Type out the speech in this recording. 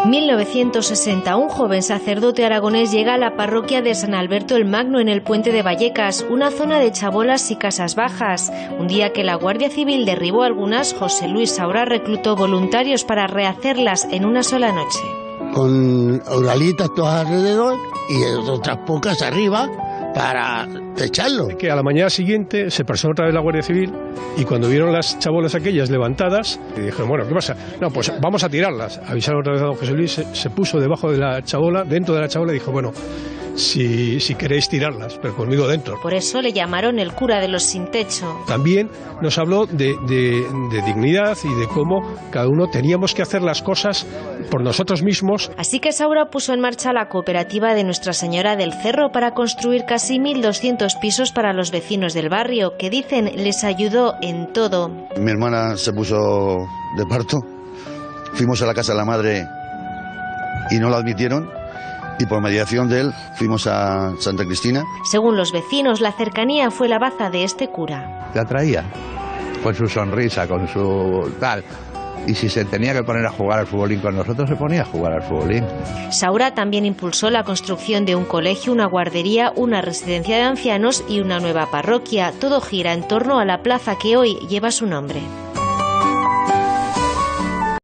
1960, un joven sacerdote aragonés llega a la parroquia de San Alberto el Magno en el Puente de Vallecas, una zona de chabolas y casas bajas. Un día que la Guardia Civil derribó algunas, José Luis Saura reclutó voluntarios para rehacerlas en una sola noche. Con uralitas todas alrededor y otras pocas arriba para techarlo. Que a la mañana siguiente se personó otra vez la Guardia Civil y cuando vieron las chabolas aquellas levantadas, y dijeron, bueno, ¿qué pasa? No, pues vamos a tirarlas. Avisaron otra vez a don José Luis, se puso debajo de la chabola, dentro de la chabola, y dijo, bueno, si queréis tirarlas, pero conmigo dentro. Por eso le llamaron el cura de los sin techo. También nos habló de dignidad y de cómo cada uno teníamos que hacer las cosas por nosotros mismos. Así que Saura puso en marcha la cooperativa de Nuestra Señora del Cerro para construir casi 1.200 pisos para los vecinos del barrio, que dicen les ayudó en todo. Mi hermana se puso de parto, fuimos a la casa de la madre y no la admitieron. Y por mediación de él fuimos a Santa Cristina. Según los vecinos, la cercanía fue la baza de este cura. Te atraía con su sonrisa, con su tal. Y si se tenía que poner a jugar al futbolín con nosotros, se ponía a jugar al futbolín. Saura también impulsó la construcción de un colegio, una guardería, una residencia de ancianos y una nueva parroquia. Todo gira en torno a la plaza que hoy lleva su nombre.